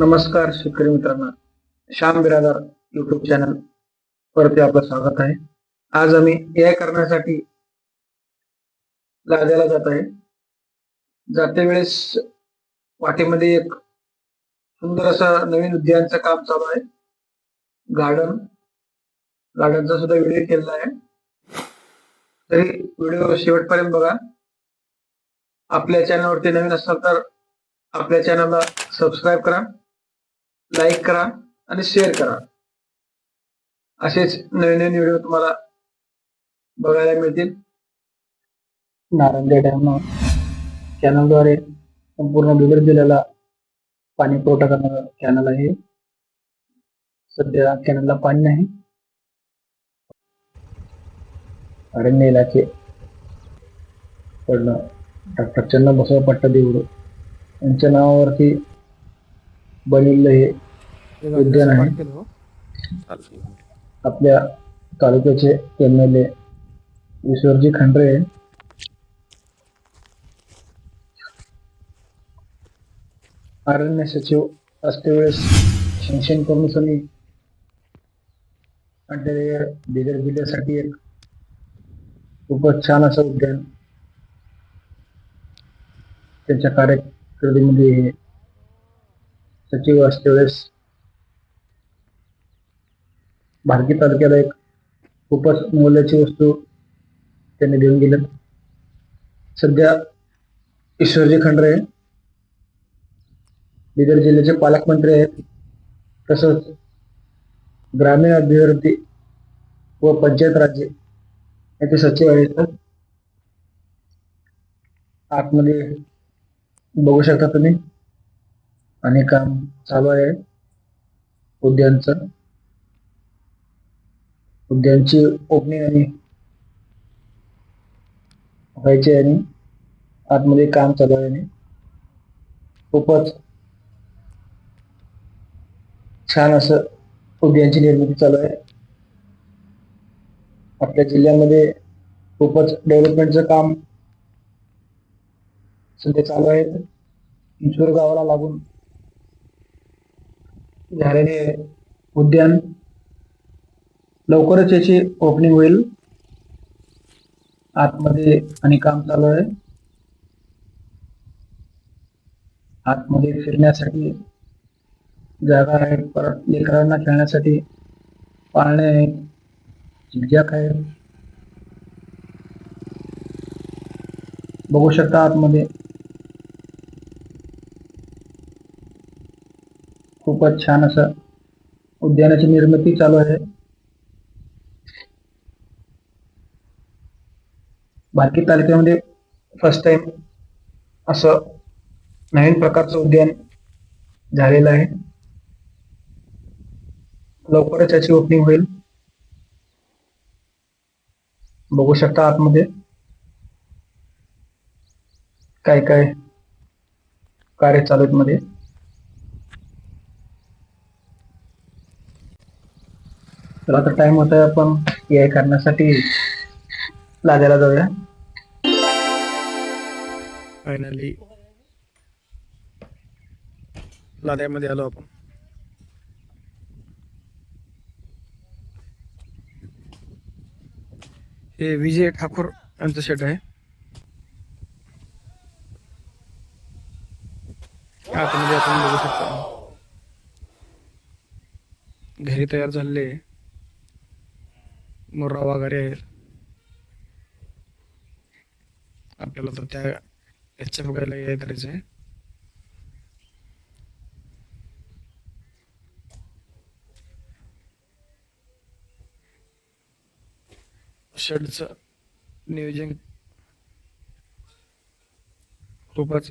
नमस्कार शेतकरी मित्रांनो, श्याम बिरादार युट्यूब चॅनल वरती आपलं स्वागत आहे. आज आम्ही एआय करण्यासाठी लाद्याला जात आहे. जाते वेळेस वाटेमध्ये एक सुंदर असं नवीन उद्यानचं काम चालू आहे. गार्डनचा सुद्धा व्हिडिओ केलेला आहे. तरी व्हिडिओ शेवटपर्यंत बघा. आपल्या चॅनलवरती नवीन असाल तर आपल्या चॅनलला सबस्क्राईब करा, लाईक करा आणि शेअर करा. असेच नवीन नवीन व्हिडिओ तुम्हाला बघायला मिळतील. नारंगी डॅम कॅनलद्वारे संपूर्ण बिदर जिल्ह्याला पाणी पुरवठा करणारा कॅनल आहे. सध्या कॅनलला पाणी नाही. अरण्य इलाके कडनं डॉक्टर चन्नबसव पट्टदेवड यांच्या नावावरती बनलेलं हे उद्यान आहे. आपल्या तालुक्याचे MLA ईश्वरजी खंड्रे अरण्य सचिव असते वेळेस शिक्षण करून बिदर जिल्ह्यासाठी एक खूपच छान असं उद्यान त्यांच्या कार्यकिर्दीमध्ये सचिव असते वेळेस भारती तालुक्याला एक खूपच मूल्याची वस्तू त्यांनी देऊन गेल्यात. सध्या ईश्वरजी खंड्रे बिदर जिल्ह्याचे पालकमंत्री आहेत, तसंच ग्रामीण अभिवृद्धी व पंचायत राज्य याचे सचिव आहेत. आतमध्ये बघू शकता तुम्ही आणि काम चालू आहे उद्यानची ओपनिंग आणि व्हायची आणि आतमध्ये काम चालू आहे आणि खूपच छान असं उद्यानची निर्मिती चालू आहे. आपल्या जिल्ह्यामध्ये खूपच डेव्हलपमेंटचं काम सध्या चालू आहे. इंचूर गावाला लागून झालेले उद्यान लवकरच याची ओपनिंग होईल. आतमध्ये आणि काम चालू आहे. आतमध्ये फिरण्यासाठी जागा आहे, परत लेकरांना खेळण्यासाठी पाळणे आहेत, झिकझॅक आहे. बघू शकता आतमध्ये खूपच छान असं उद्यानाची निर्मिती चालू आहे. भारती तालुक्यामध्ये फर्स्ट टाइम असं नवीन प्रकारचं उद्यान झालेलं आहे. लवकरच याची ओपनिंग होईल. बघू शकता आतमध्ये काय काय कार्य चालू आहेत मध्ये. तर आता टाइम होत आहे, आपण एआय करण्यासाठी लाद्याला जाऊया. फायनली लाद्यामध्ये आलो आपण. हे विजय ठाकूर यांचं शेट आहे. आतमध्ये आपण बघू शकता घरी तयार झालेले मोर्रा वगैरे आहेत. आपल्याला तर त्या याच्या बघायला हे करायचं आहे. शेडचं नियोजन खूपच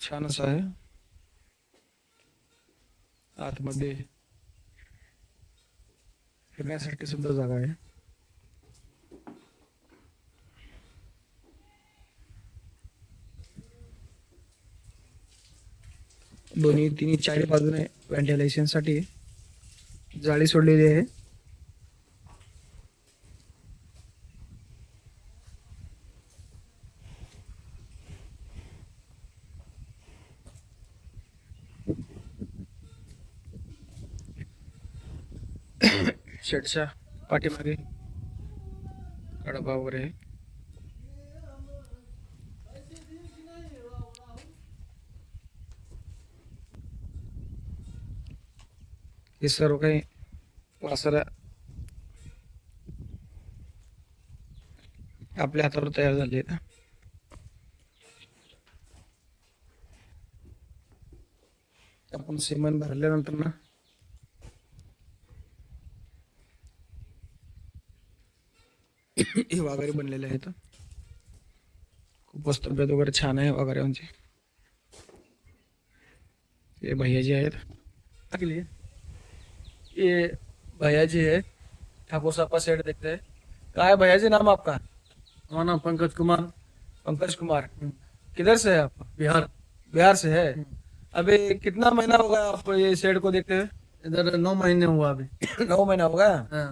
छान असं आहे. आतमध्ये फिरण्यासाठी सुद्धा जागा आहे. तिन्ही चारी बाजूने व्हेंटिलेशन साठी जाळी सोडलेली आहे. शेडच्या पाठीमागे कडबा वगैरे आहे. हे सर्व काही वासरा आपल्या हातावर तयार झाले आहेत. आपण सिमेंट भरल्यानंतर ना हे वाघारी बनलेले आहेत. खूपच तब्येत वगैरे छान आहे वाघाऱ्यांची. ये भैया जी आहेत के लिए ये भैया जी है ठाकुर सापा सेठ देखते हैं. क्या है भैया जी नाम आपका? हमारा नाम पंकज कुमार, पंकज कुमार. किधर से है आप? बिहार। बिहार से है. अभी कितना महीना हो गया आप ये शेड को देखते हुए? इधर 9 महीने हुआ अभी। 9 महीना हो गया. हाँ।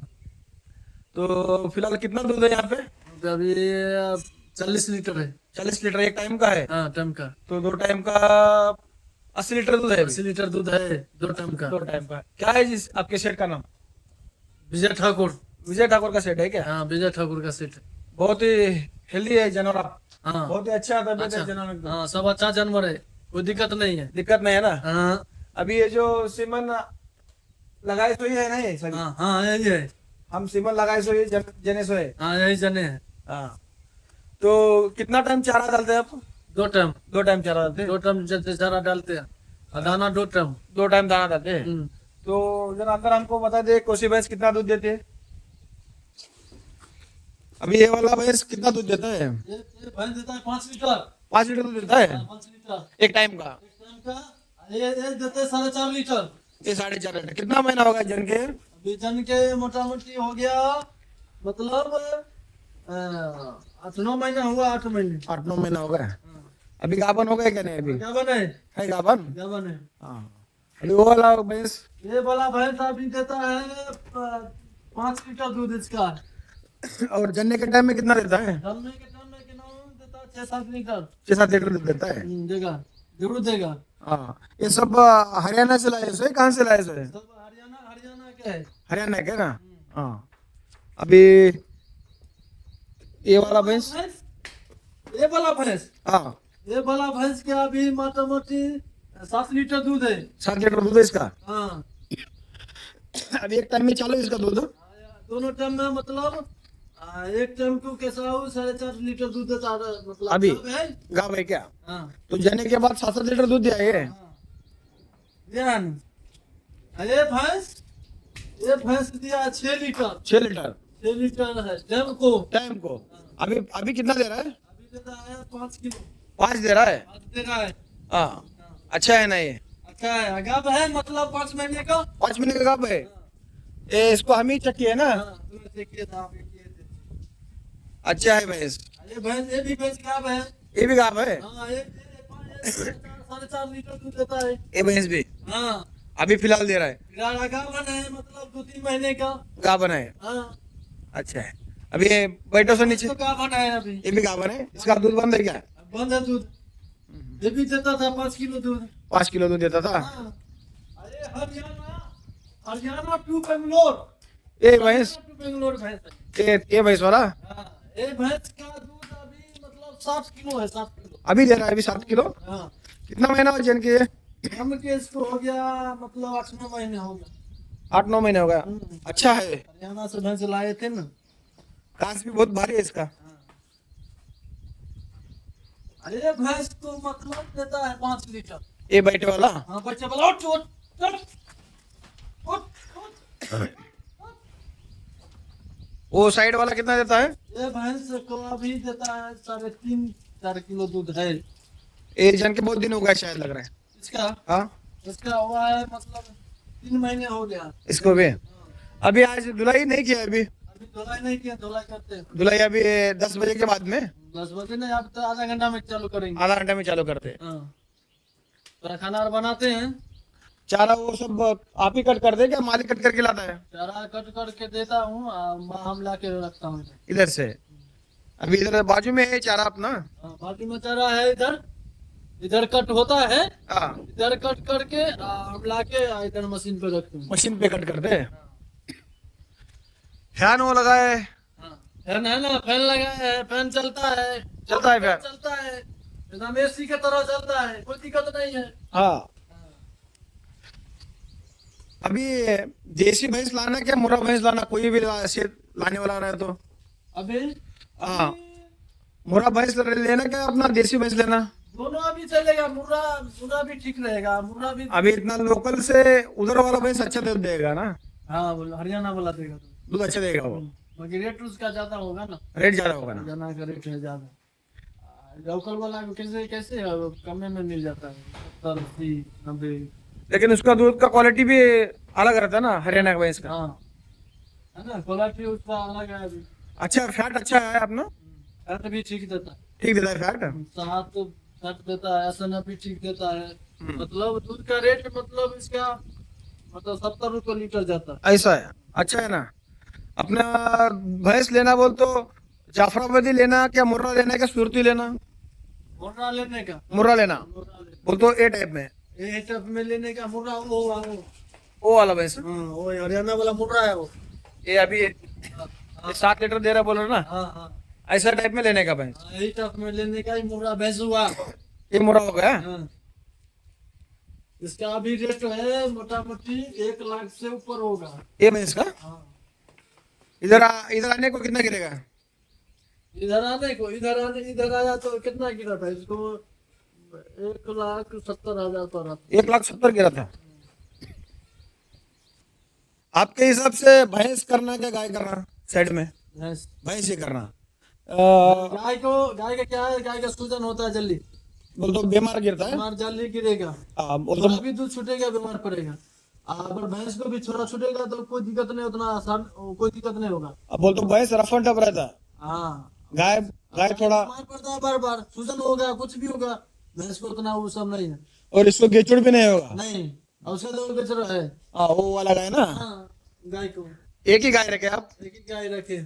तो फिलहाल कितना दूध है यहाँ पे? तो अभी 40 लीटर है। 40 लीटर एक टाइम का है. हाँ, टाइम का। तो 2 टाइम का 80 लीटर दूध है अभी? 80 लीटर दूध है 2 टाइम का। 2 टाइम का. क्या है जिस आपके शेड का नाम? विजय ठाकुर। विजय ठाकुर का शेड है क्या? हाँ, विजय ठाकुर का सेट। बहुत ही हेल्दी है जानवर आप. हाँ, बहुत ही अच्छा तबियत है अच्छा। जानवर एकदम. हाँ, सब अच्छा जानवर है, कोई दिक्कत नहीं है। दिक्कत नहीं है ना. हाँ अभी ये जो सीमन लगाए सो ही है ना ये सभी. हाँ हाँ, यही है। हम सीमन लगाए सो ही जने सो है. हाँ, यही जने है। हाँ. तो कितना टाइम चारा डालते हैं आप? 2 टाइम। 2 टाइम चारा डालते हैं. 2 टाइम जैसे चारा डालते हैं और दाना 2 टाइम। 2 टाइम दाना डालते हैं. हम्म। तो जरा अंदर हमको बता दे कोसी भैंस कितना दूध देती है? अभी ये वाला भैंस कितना दूध देता है? ये भैंस देता है 5 लीटर। 5 लीटर दूध देता है 5 लीटर एक टाइम का. एक टाइम का। ये देते हैं 4.5 लीटर। ये 4.5 लीटर. कितना महीना होगा जन के? अभी जन के मोटा मोटी हो गया, मतलब 8-9 महीना हुआ। 8 महीने। 8-9 महीना हो गया. अभी गाभन हो गए क्या नहीं? अभी क्या बने? है गाभन. क्या बने? हाँ. अभी वो वाला भैंस ये वाला भैंस अभी देता है 5 लीटर दूध इसका। और जन्ने के टाइम में कितना देता है? जलने के टाइम में कितना देता है? 6-7 लीटर। 6-7 लीटर दूध देता है. देगा, जरूर देगा। हाँ. ये सब हरियाणा से लाए सो है? कहाँ से लाए सो है? सब हरियाणा के है। हरियाणा के ना. हाँ. अभी ये वाला भैंस. ये वाला भैंस हाँ. ये वाला भैंस के अभी मोटा मोटी 7 लीटर दूध है। 7 लीटर दूध है इसका. हाँ, अभी एक टाइम में चालू है इसका दूध. दोनों टाइम में मतलब एक टाइम को कैसा हो 4.5 लीटर दूध देता है, मतलब अभी? अब है। गाँव है क्या? हाँ तो जाने के बाद 7-7 लीटर दूध दिया ये. हाँ। दिया ना। ये भैंस दिया 6 लीटर। 6 लीटर 6 लीटर है टाइम को। टाइम को. अभी अभी कितना दे रहा है? अभी देता है 5 किलो। 5 दे रहा है. आज दे रहा है। हाँ. अच्छा है ना ये? अच्छा है, अगाब है, मतलब 5 महीने का। 5 महीने का गाभ है. ये इसको हम ही चक्की है ना. हाँ, तुम्हें देखिए था, आप देखिए थे। अच्छा है भैंस. ये भी भैंस गाब है। ये भी गाभ है. हाँ, ये 4.5 लीटर दूध देता है। ये भैंस भी हाँ, अभी फिलहाल दे रहा है. गाभन है, मतलब 2-3 महीने का। गाभन है. हाँ, अच्छा है. अभी ये बैठो से नीचे. तो गाभन है अभी। ये भी गाभन है. इसका दूध बंद है क्या? बंद है दूध। ये भी देता था 5 किलो दूध। 5 किलो दूध देता था. हाँ, अरे हरियाणा टू बेंगलोर। ये भैंस. टू बेंगलोर भैंस है। ये भैंस वाला हाँ, ये भैंस का दूध अभी मतलब 7 किलो है। 7 किलो। अभी दे रहा है. अभी 7 किलो. हाँ, कितना महीना हो जन के? हम के इसको हो गया मतलब 8-9 महीने हो गया। 8-9 महीने हो गया. अच्छा है. हरियाणा से भैंस लाए थे ना। घास भी बहुत भारी है इसका. अरे भैंस तो मतलब देता है 5 लीटर। ये बैठे वाला. हाँ, बच्चे बोला उठ उठ उठ उठ उठ। वो साइड वाला कितना देता है? ये भैंस को अभी देता है 3.5-4 किलो दूध है ये जन के बहुत दिन हो गए शायद लग रहा है. इसका। हाँ. इसका हुआ है मतलब 3 महीने हो गया। इसको भी अभी आज धुलाई नहीं किया. अभी अभी धुलाई नहीं किया, धुलाई करते हैं। धुलाई अभी 10 बजे के बाद में. 10 बजे नहीं, अब तो आधा घंटा में चालू करेंगे। आधा घंटा में चालू करते हैं. हाँ, थोड़ा खाना और बनाते हैं। चारा वो सब आप ही कट कर दे क्या? मालिक कट करके लाता है चारा कट करके देता हूँ, हम ला के रखता हूँ। इधर से? अभी इधर बाजू में है चारा अपना. हाँ, बाकी में चारा है इधर। इधर कट होता है, हाँ. इधर कट करके हम ला के इधर मशीन पे रखते हैं। मशीन पे कट करते हैं. फैन वो लगा है, हाँ फैन है ना, फैन लगा है, फैन चलता है, चलता है फैन। चलता है एकदम एसी की तरह चलता है, कोई दिक्कत नहीं है। हाँ। अभी देसी भैंस लाना क्या मुर्रा भैंस लाना, कोई भी ऐसे लाने वाला रहे तो? अभी हाँ। मुर्रा भैंस लेना क्या अपना देसी भैंस लेना? दोनों अभी चलेगा, मुर्रा मुर्रा भी ठीक रहेगा, मुर्रा भी। अभी इतना लोकल से उधर वाला भैंस अच्छा दूध देगा ना, हाँ बोलो हरियाणा वाला देगा तो, दूध अच्छा देगा वो, बाकी रेट उसका ज्यादा होगा ना, रेट ज्यादा होगा ना। हरियाणा का रेट है ज्यादा। लोकल वाला को कैसे कैसे है, वो कम में मिल जाता है 70 80 90। लेकिन उसका दूध का क्वालिटी भी अलग रहता है ना हरियाणा का भैंस का। हाँ है ना, क्वालिटी उसका अलग है अभी। अच्छा फैट अच्छा है अपना, फैट भी ठीक देता है, ठीक देता है फैट। सात तो फैट देता है, एसएन भी ठीक देता है। मतलब दूध का रेट मतलब इसका मतलब 70 रुपये लीटर जाता है। ऐसा है, अच्छा है ना। अपना भैंस लेना बोल तो जाफराबादी लेना क्या मुर्रा लेना क्या सुरती लेना? मुर्रा लेने का, मुर्रा लेना मुर्रा लेने बोल तो ए टाइप में, ये टप में लेने का मुर्रा वो वो वाला भैंस। हाँ वो हरियाणा वाला मुर्रा है वो। ये अभी 7 लीटर दे रहा बोल रहे ना, हाँ हाँ ऐसा टाइप में लेने का भैंस। यही टप में लेने का ही मुर्रा भैंस हुआ। ये मुर्रा हो गया। हाँ। इसका अभी रेट है मोटा मोटी 1 लाख से ऊपर होगा। ये भैंस का हाँ इधर आने को कितना गिरेगा? इधर आया तो कितना गिरा था इसको, 1,70,000 पर आता। 1,70,000 गिरा था। आपके हिसाब से भैंस करना क्या गाय करना साइड में? भैंस भैंस ही करना। गाय का क्या है, गाय का सूजन होता है जल्दी, बोल तो बीमार गिरता है। बीमार जल्दी गिरेगा, बोल थोड़ा तो भी दूध छूटेगा बीमार पड़ेगा। अगर भैंस को भी थोड़ा छूटेगा तो कोई दिक्कत नहीं, उतना आसान कोई दिक्कत नहीं होगा। बोल तो भैंस रफ एंड टफ रहता है, हाँ गाय गाय थोड़ा, बीमार पड़ता है बार बार, सूजन होगा कुछ भी होगा, भैंस को उतना वो सब नहीं है। और इसको गेचुड़ भी नहीं होगा। नहीं औषध और बेच रहा है। हाँ वो वाला गाय ना। हाँ गाय को एक ही गाय रखे आप? एक ही गाय रखे,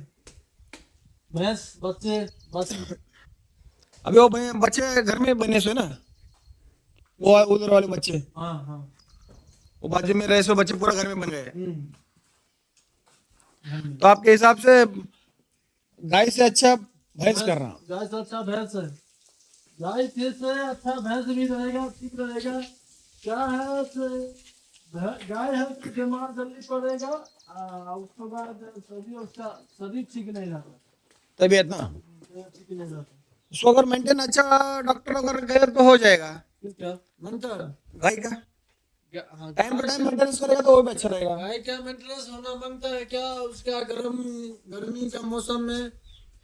भैंस बच्चे बस। अभी वो बच्चे घर में बने सो ना, वो उधर वाले बच्चे, हाँ हाँ वो बाजू में रहे सो बच्चे पूरा घर में बन गए। हम्म। तो आपके हिसाब से गाय से अच्छा भैंस करना? गाय से अच्छा भैंस है, गाय से अच्छा भैंस भी रहेगा, ठीक रहेगा। क्या है गाय है तो बीमार जल्दी पड़ेगा, उसके बाद शरीर उसका शरीर ठीक नहीं रहता, तबीयत ना ठीक नहीं रहता। उसको अगर मेंटेन अच्छा डॉक्टर अगर गए तो हो जाएगा। किसका मनता गाय का हाँ, टाइम टू टाइम मेंटेनेंस करेगा तो वो भी अच्छा रहेगा। गाय का मेंटेनेंस होना मांगता है क्या, उसका गर्मी का मौसम में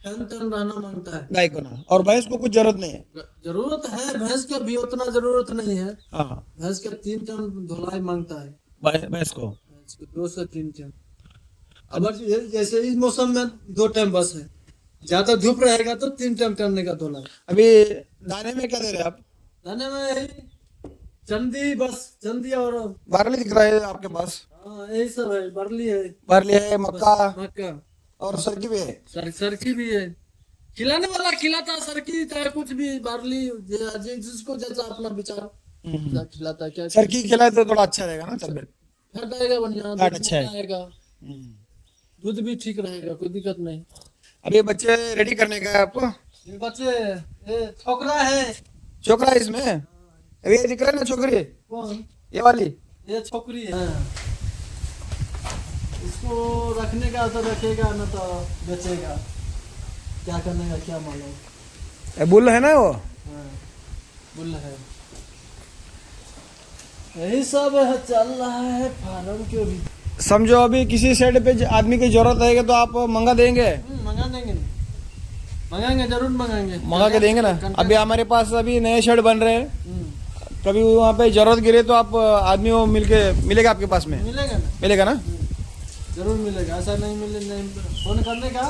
फैन तन रहना मांगता है गाय को ना, और भैंस को कुछ जरूरत नहीं है। जरूरत है, भैंस का भी उतना जरूरत नहीं है। हाँ भैंस का 3 टन धुलाई मांगता है, भैंस को। भैंस को 2 से 3 टन। अब जैसे इस मौसम में 2 टाइम बस है, ज्यादा धूप रहेगा तो 3 टाइम करने का धुलाई। अभी दाने में क्या दे रहे हैं आप? दाने में यही चंदी, बस चंदी और बारली दिख रहा है आपके पास? हाँ यही सब है, बरली है, बारली है, मक्का मक्का, और सरकी भी है। सरकी भी है। खिलाने वाला खिलाता, सरकी चाहे कुछ भी, बारली जिसको जैसा अपना विचार खिलाता है। क्या सरकी खिलाए तो थोड़ा अच्छा रहेगा ना तबियत, फैट आएगा बढ़िया, फैट दूध अच्छा है। आएगा, दूध भी ठीक रहेगा, कोई दिक्कत नहीं। अभी बच्चे रेडी करने का है आपको? ये बच्चे ये छोकरा है, छोकरा है इसमें? अभी ये दिख रहा है ना छोकरी, कौन ये वाली? ये छोकरी है। इसको रखने का तो रखेगा न तो बेचेगा, क्या करने का क्या मालूम। ये बुल है ना वो? हाँ, बुल है। यही सब है, चल रहा है फार्म के भी। समझो अभी किसी सेट पे आदमी की जरूरत है तो आप मंगा देंगे? मंगा देंगे ना, मंगाएंगे जरूर मंगाएंगे, मंगा के देंगे ना। अभी हमारे पास अभी नए शेड बन रहे हैं, कभी वहाँ पे जरूरत गिरे तो आप आदमी वो मिलेगा आपके पास में? मिलेगा ना, मिलेगा ना? जरूर मिलेगा, ऐसा नहीं मिले नहीं। फोन करने का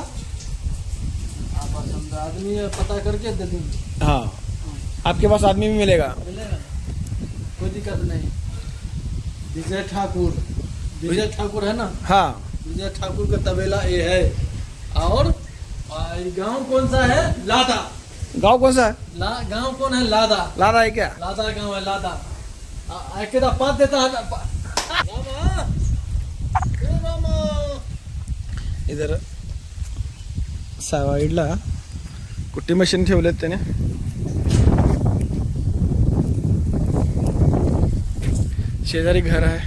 आप आदमी पता करके दे देंगे। हाँ आपके पास आदमी भी मिलेगा। मिलेगा, कोई दिक्कत नहीं। विजय ठाकुर है ना? हाँ विजय ठाकुर का तबेला ये है। और गांव कौन सा है? लादा। गांव कौन सा है? गांव कौन है? लादा। लादा है क्या? लादा गांव है, लादा। अकेला पात देता है। रामा, ए रामा। इधर साईडला कुट्टी मशीन ठेवलेत त्याने. शेजारी घर आहे,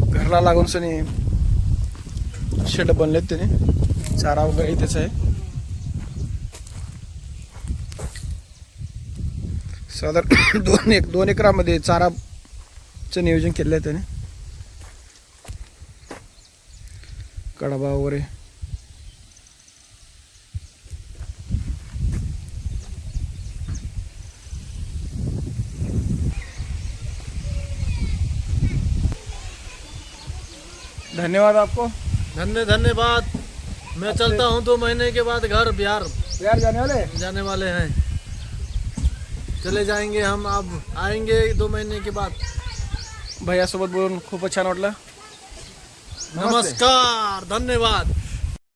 घरला लागून सनी शेड बनलेत त्याने. चारा वगैरे इथेच आहे. साधारण दोन एकरामध्ये चाराचं नियोजन केलं आहे त्याने. कडबा वगैरे धन्यवाद आपको. धन्यवाद. मैं चलता हूँ 2 महीने के बाद घर बिहार यार जाने वाले हैं. चले जाएंगे हम, अब आएंगे 2 महीने के बाद. भैया सोबत बोलून खूपच छान वाटलं. नमस्कार, धन्यवाद.